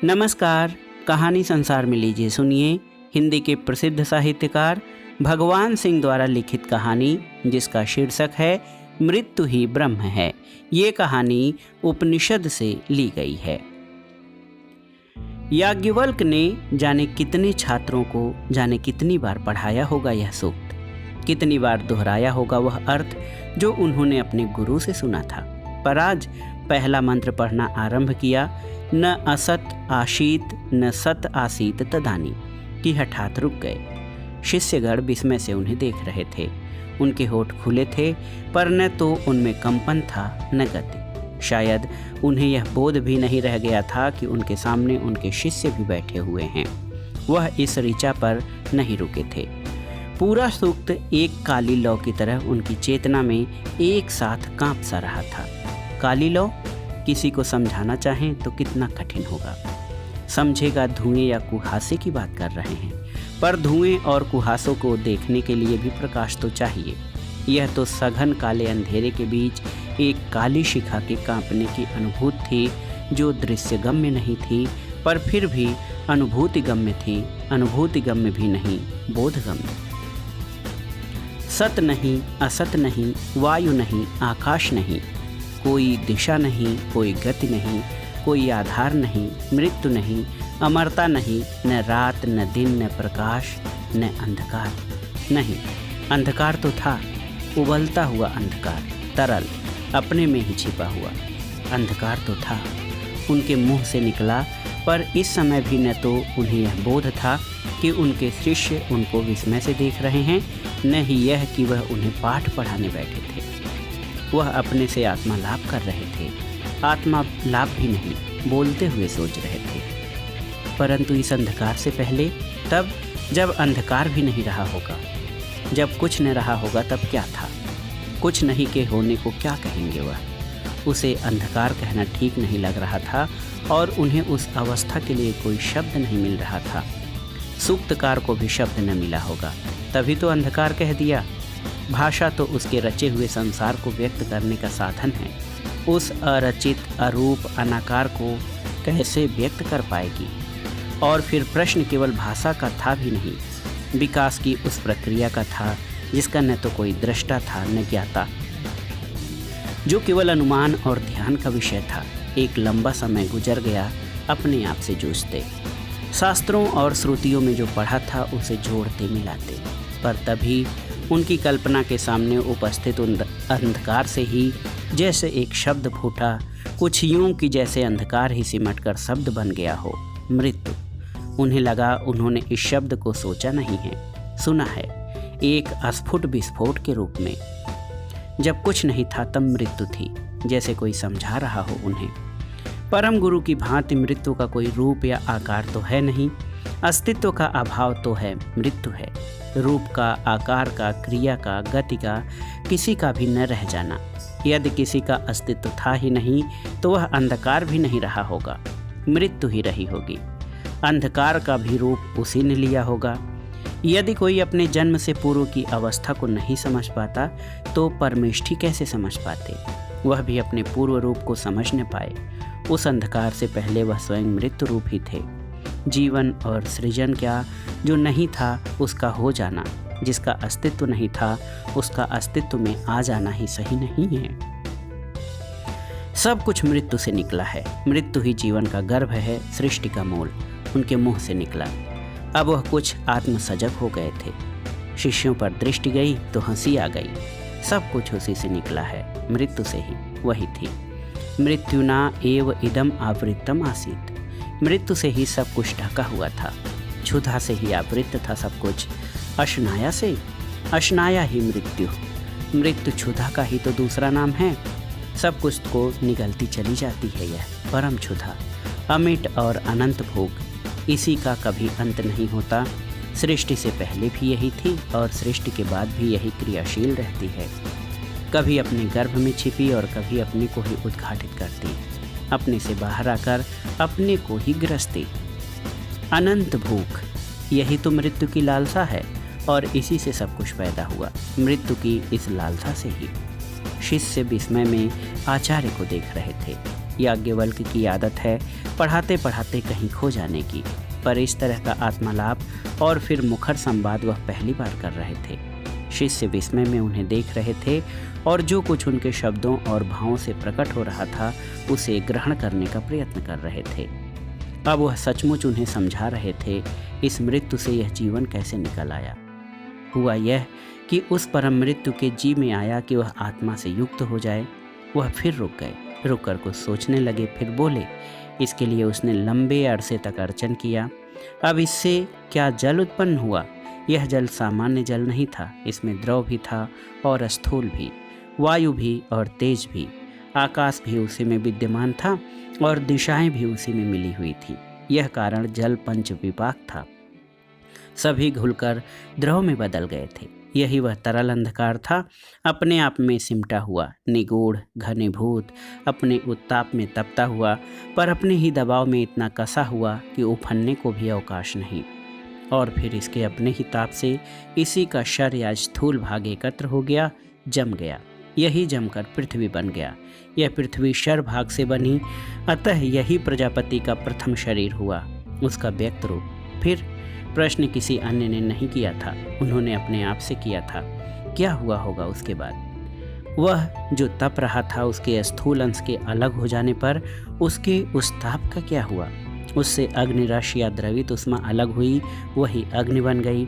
नमस्कार, कहानी संसार में लीजिए सुनिए हिंदी के प्रसिद्ध साहित्यकार भगवान सिंह द्वारा लिखित कहानी जिसका शीर्षक है मृत्यु ही ब्रह्म है। ये कहानी उपनिषद से ली गई है। याज्ञवल्क ने जाने कितने छात्रों को जाने कितनी बार पढ़ाया होगा यह सूक्त, कितनी बार दोहराया होगा वह अर्थ जो उन्होंने अपने गुरु से सुना था। पर आज पहला मंत्र पढ़ना आरंभ किया, न असत आशीत न सत आसीत तदानी कि हठात रुक गए। शिष्यगण विस्मय से उन्हें देख रहे थे। उनके होठ खुले थे पर न तो उनमें कंपन था न गति। शायद उन्हें यह बोध भी नहीं रह गया था कि उनके सामने उनके शिष्य भी बैठे हुए हैं। वह इस ऋचा पर नहीं रुके थे। पूरा सूक्त एक काली लौ की तरह उनकी चेतना में एक साथ कांप सा रहा था। काली लौ किसी को समझाना चाहें तो कितना कठिन होगा। समझेगा धुएं या कुहासे की बात कर रहे हैं, पर धुएं और कुहासों को देखने के लिए भी प्रकाश तो चाहिए। यह तो सघन काले अंधेरे के बीच एक काली शिखा के कांपने की अनुभूति थी जो दृश्यगम्य नहीं थी पर फिर भी अनुभूतिगम्य थी। अनुभूतिगम्य भी नहीं, बोधगम्य। सत नहीं, असत नहीं, वायु नहीं, आकाश नहीं, कोई दिशा नहीं, कोई गति नहीं, कोई आधार नहीं, मृत्यु नहीं, अमरता नहीं, न रात न दिन न प्रकाश न अंधकार। नहीं, अंधकार तो था, उबलता हुआ अंधकार, तरल, अपने में ही छिपा हुआ अंधकार तो था। उनके मुंह से निकला, पर इस समय भी न तो उन्हें यह बोध था कि उनके शिष्य उनको विस्मय से देख रहे हैं, न ही यह कि वह उन्हें पाठ पढ़ाने बैठे थे। वह अपने से आत्मा लाभ कर रहे थे। आत्मा लाभ भी नहीं, बोलते हुए सोच रहे थे। परंतु इस अंधकार से पहले, तब जब अंधकार भी नहीं रहा होगा, जब कुछ न रहा होगा, तब क्या था? कुछ नहीं के होने को क्या कहेंगे वह? उसे अंधकार कहना ठीक नहीं लग रहा था और उन्हें उस अवस्था के लिए कोई शब्द नहीं मिल रहा था। सूक्तकार को भी शब्द न मिला होगा, तभी तो अंधकार कह दिया। भाषा तो उसके रचे हुए संसार को व्यक्त करने का साधन है। उस अरचित, अरूप, अनाकार को कैसे व्यक्त कर पाएगी? और फिर प्रश्न केवल भाषा का था भी नहीं, विकास की उस प्रक्रिया का था जिसका न तो कोई दृष्टा था न ज्ञाता, जो केवल अनुमान और ध्यान का विषय था। एक लंबा समय गुजर गया अपने आप से जूझते, शास्त्रों और श्रुतियों में जो पढ़ा था उसे जोड़ते मिलाते, पर तभी उनकी कल्पना के सामने उपस्थित अंधकार से ही जैसे एक शब्द फूटा, कुछ यूं कि जैसे अंधकार ही सिमटकर शब्द बन गया हो, मृत्यु। उन्हें लगा उन्होंने इस शब्द को सोचा नहीं है, सुना है, एक अस्फुट विस्फोट के रूप में। जब कुछ नहीं था तब मृत्यु थी, जैसे कोई समझा रहा हो उन्हें। परम गुरु की भांति मृत्यु का कोई रूप या आकार तो है नहीं, अस्तित्व का अभाव तो है, मृत्यु है। रूप का, आकार का, क्रिया का, गति का, किसी का भी न रह जाना। यदि किसी का अस्तित्व था ही नहीं तो वह अंधकार भी नहीं रहा होगा, मृत्यु ही रही होगी। अंधकार का भी रूप उसी ने लिया होगा। यदि कोई अपने जन्म से पूर्व की अवस्था को नहीं समझ पाता तो परमेष्ठी कैसे समझ पाते? वह भी अपने पूर्व रूप को समझ न पाए। उस अंधकार से पहले वह स्वयं मृत्यु रूप ही थे। जीवन और सृजन क्या, जो नहीं था उसका हो जाना, जिसका अस्तित्व नहीं था उसका अस्तित्व में आ जाना ही सही नहीं है। सब कुछ मृत्यु से निकला है। मृत्यु ही जीवन का गर्भ है, सृष्टि का मूल। उनके मुंह से निकला। अब वह कुछ आत्मसजग हो गए थे। शिष्यों पर दृष्टि गई तो हंसी आ गई। सब कुछ उसी से निकला है, मृत्यु से ही, वही थी। मृत्युना एव इदम आवृत्तम आसीत। मृत्यु से ही सब कुछ ढका हुआ था, क्षुधा से ही आवृत्त था सब कुछ। अशनाया से, अशनाया ही मृत्यु। मृत्यु क्षुधा का ही तो दूसरा नाम है। सब कुछ को निगलती चली जाती है यह परम क्षुधा, अमिट और अनंत भोग। इसी का कभी अंत नहीं होता। सृष्टि से पहले भी यही थी और सृष्टि के बाद भी यही क्रियाशील रहती है। कभी अपने गर्भ में छिपी और कभी अपने को ही उद्घाटित करती, अपने से बाहर आकर अपने को ही ग्रसती। अनंत भूख, यही तो मृत्यु की लालसा है और इसी से सब कुछ पैदा हुआ, मृत्यु की इस लालसा से ही। शिष्य विस्मय में आचार्य को देख रहे थे। याज्ञवल्क्य की आदत है पढ़ाते पढ़ाते कहीं खो जाने की, पर इस तरह का आत्मलाभ और फिर मुखर संवाद वह पहली बार कर रहे थे। शिष्य विस्मय में उन्हें देख रहे थे और जो कुछ उनके शब्दों और भावों से प्रकट हो रहा था उसे ग्रहण करने का प्रयत्न कर रहे थे। अब वह सचमुच उन्हें समझा रहे थे इस मृत्यु से यह जीवन कैसे निकल आया। हुआ यह कि उस परम मृत्यु के जी में आया कि वह आत्मा से युक्त हो जाए। वह फिर रुक गए, रुककर कुछ सोचने लगे, फिर बोले। इसके लिए उसने लंबे अरसे तक अर्चन किया। अब इससे क्या जल उत्पन्न हुआ? यह जल सामान्य जल नहीं था, इसमें द्रव भी था और स्थूल भी, वायु भी और तेज भी। आकाश भी उसी में विद्यमान था और दिशाएं भी उसी में मिली हुई थी। यह कारण जल पंच विपाक था, सभी घुलकर द्रव में बदल गए थे। यही वह तरल अंधकार था, अपने आप में सिमटा हुआ, निगूढ़, घनीभूत, अपने उत्ताप में तपता हुआ, पर अपने ही दबाव में इतना कसा हुआ कि उफनने को भी अवकाश नहीं। और फिर इसके अपने ही ताप से इसी का शर या स्थूल भाग एकत्र हो गया, जम गया। यही जमकर पृथ्वी बन गया। यह पृथ्वी शर भाग से बनी, अतः यही प्रजापति का प्रथम शरीर हुआ, उसका व्यक्त रूप। फिर प्रश्न किसी अन्य ने नहीं किया था, उन्होंने अपने आप से किया था। क्या हुआ होगा उसके बाद? वह जो तप रहा था उसके स्थूल अंश के अलग हो जाने पर उसके उस ताप का क्या हुआ? उससे अग्निरस या द्रवित उष्मा अलग हुई, वही अग्नि बन गई।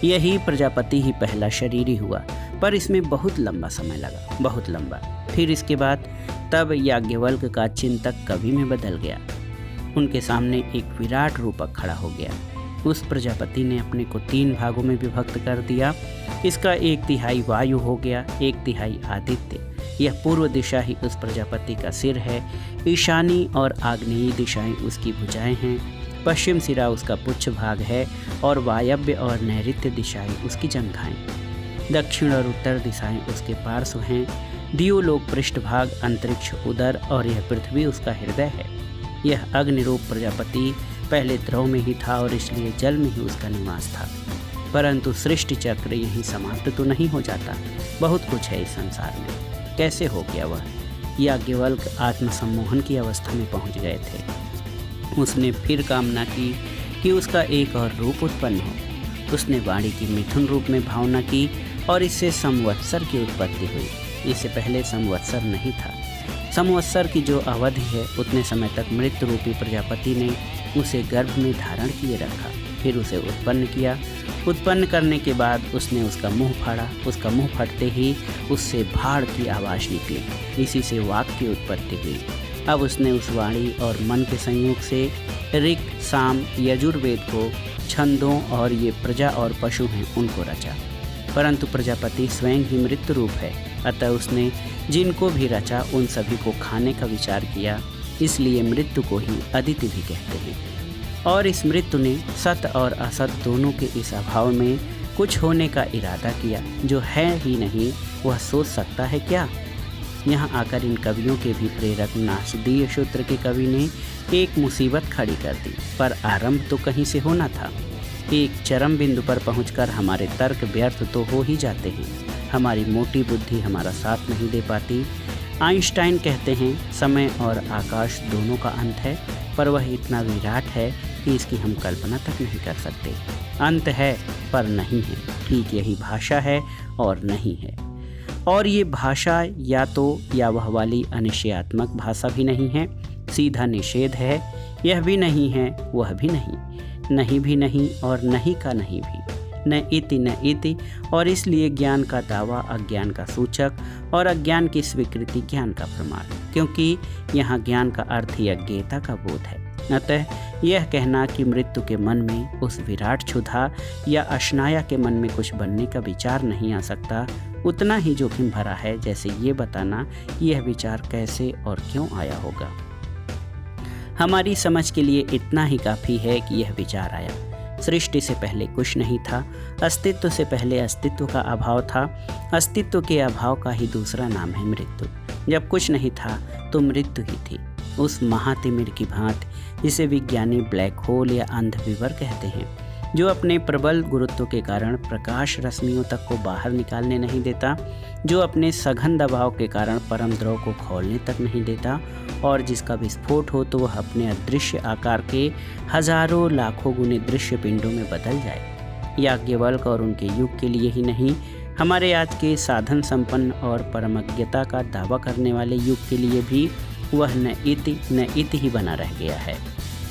यही प्रजापति ही पहला शरीर ही हुआ, पर इसमें बहुत लंबा समय लगा, बहुत लंबा। फिर इसके बाद तब याज्ञवल्क्य का चिंतक कवि में बदल गया। उनके सामने एक विराट रूपक खड़ा हो गया। उस प्रजापति ने अपने को 3 भागों में विभक्त कर दिया। इसका 1/3 वायु हो गया, 1/3 आदित्य। यह पूर्व दिशा ही उस प्रजापति का सिर है, ईशानी और आग्नेयी दिशाएं उसकी भुजाएं हैं, पश्चिम सिरा उसका पुच्छ भाग है और वायव्य और नैऋत्य दिशाएं उसकी जंघाएं, दक्षिण और उत्तर दिशाएं उसके पार्श्व हैं, दियोलोक पृष्ठभाग, अंतरिक्ष उदर और यह पृथ्वी उसका हृदय है। यह अग्निरूप प्रजापति पहले द्रव में ही था और इसलिए जल में ही उसका निवास था। परंतु सृष्टि चक्र यहीं समाप्त तो नहीं हो जाता, बहुत कुछ है इस संसार में। कैसे हो गया वह? याज्ञवल्क्य आत्मसम्मोहन की अवस्था में पहुंच गए थे। उसने फिर कामना की कि उसका एक और रूप उत्पन्न हो। उसने वाणी की मिथुन रूप में भावना की और इससे संवत्सर की उत्पत्ति हुई। इससे पहले संवत्सर नहीं था। संवत्सर की जो अवधि है उतने समय तक मृत्यु रूपी प्रजापति ने उसे गर्भ में धारण किए रखा, फिर उसे उत्पन्न किया। उत्पन्न करने के बाद उसने उसका मुंह फाड़ा। उसका मुंह फटते ही उससे भाड़ की आवाज़ निकली, इसी से वाक की उत्पत्ति हुई। अब उसने उस वाणी और मन के संयोग से ऋक्, साम, यजुर्वेद को, छंदों और ये प्रजा और पशु हैं उनको रचा। परंतु प्रजापति स्वयं ही मृत्यु रूप है, अतः उसने जिनको भी रचा उन सभी को खाने का विचार किया, इसलिए मृत्यु को ही अदिति भी कहते हैं। और इस मृत्यु ने सत और असत दोनों के इस अभाव में कुछ होने का इरादा किया। जो है ही नहीं वह सोच सकता है क्या? यहाँ आकर इन कवियों के भी प्रेरक नासदीय शूद्र के कवि ने एक मुसीबत खड़ी कर दी, पर आरंभ तो कहीं से होना था। एक चरम बिंदु पर पहुंचकर हमारे तर्क व्यर्थ तो हो ही जाते हैं, हमारी मोटी बुद्धि हमारा साथ नहीं दे पाती। आइंस्टाइन कहते हैं समय और आकाश दोनों का अंत है, पर वह इतना विराट है कि इसकी हम कल्पना तक नहीं कर सकते। अंत है पर नहीं है, ठीक यही भाषा है और नहीं है। और ये भाषा या वह वाली अनिश्चयात्मक भाषा भी नहीं है, सीधा निषेध है। यह भी नहीं है, वह भी नहीं, नहीं भी नहीं और नहीं का नहीं भी, न इति, और इसलिए ज्ञान का दावा अज्ञान का सूचक और अज्ञान की स्वीकृति ज्ञान का प्रमाण, क्योंकि यहाँ ज्ञान का अर्थ ही अज्ञेयता का बोध है। अतः यह कहना कि मृत्यु के मन में उस विराट क्षुधा या अशनाया के मन में कुछ बनने का विचार नहीं आ सकता, उतना ही जोखिम भरा है जैसे ये बताना कि यह विचार कैसे और क्यों आया होगा। हमारी समझ के लिए इतना ही काफ़ी है कि यह विचार आया। सृष्टि से पहले कुछ नहीं था, अस्तित्व से पहले अस्तित्व का अभाव था, अस्तित्व के अभाव का ही दूसरा नाम है मृत्यु। जब कुछ नहीं था तो मृत्यु ही थी, उस महातिमिर की भांति जिसे विज्ञानी ब्लैक होल या अंधविवर कहते हैं। जो अपने प्रबल गुरुत्व के कारण प्रकाश रश्मियों तक को बाहर निकालने नहीं देता, जो अपने सघन दबाव के कारण परम द्रव को खोलने तक नहीं देता और जिसका विस्फोट हो तो वह अपने अदृश्य आकार के हजारों लाखों गुने दृश्य पिंडों में बदल जाए। याज्ञवल्क्य और उनके युग के लिए ही नहीं, हमारे आज के साधन संपन्न और परमज्ञता का दावा करने वाले युग के लिए भी वह न इति ही बना रह गया है।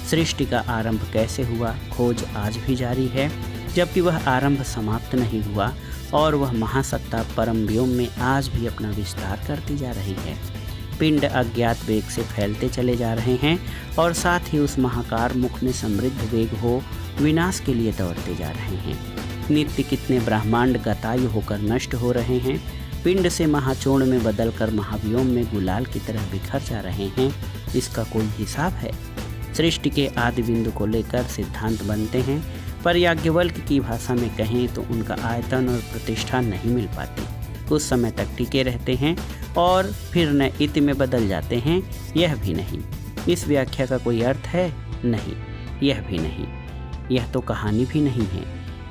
सृष्टि का आरंभ कैसे हुआ, खोज आज भी जारी है, जबकि वह आरंभ समाप्त नहीं हुआ और वह महासत्ता परम व्योम में आज भी अपना विस्तार करती जा रही है। पिंड अज्ञात वेग से फैलते चले जा रहे हैं और साथ ही उस महाकार मुख में समृद्ध वेग हो विनाश के लिए दौड़ते जा रहे हैं। नित्य कितने ब्रह्मांड गतायु होकर नष्ट हो रहे हैं, पिंड से महाचूर्ण में बदलकर महाव्योम में गुलाल की तरह बिखर जा रहे हैं। इसका कोई हिसाब है? सृष्टि के आदि बिंदु को लेकर सिद्धांत बनते हैं, पर याज्ञवल्क्य की भाषा में कहें तो उनका आयतन और प्रतिष्ठा नहीं मिल पाती। कुछ समय तक टिके रहते हैं और फिर न इति में बदल जाते हैं, यह भी नहीं। इस व्याख्या का कोई अर्थ है? नहीं, यह भी नहीं। यह तो कहानी भी नहीं है।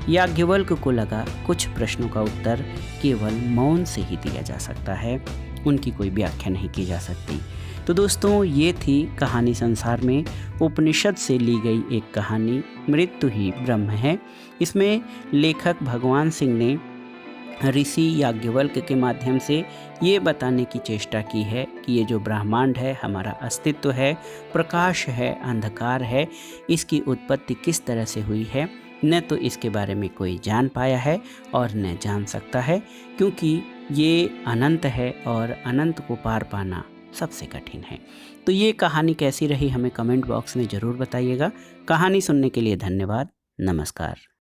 याज्ञवल्क्य को लगा कुछ प्रश्नों का उत्तर केवल मौन से ही दिया जा सकता है, उनकी कोई व्याख्या नहीं की जा सकती। तो दोस्तों, ये थी कहानी संसार में उपनिषद से ली गई एक कहानी मृत्यु ही ब्रह्म है। इसमें लेखक भगवान सिंह ने ऋषि याज्ञवल्क्य के माध्यम से ये बताने की चेष्टा की है कि ये जो ब्रह्मांड है, हमारा अस्तित्व है, प्रकाश है, अंधकार है, इसकी उत्पत्ति किस तरह से हुई है, न तो इसके बारे में कोई जान पाया है और न जान सकता है, क्योंकि ये अनंत है और अनंत को पार पाना सबसे कठिन है। तो ये कहानी कैसी रही हमें कमेंट बॉक्स में ज़रूर बताइएगा। कहानी सुनने के लिए धन्यवाद। नमस्कार।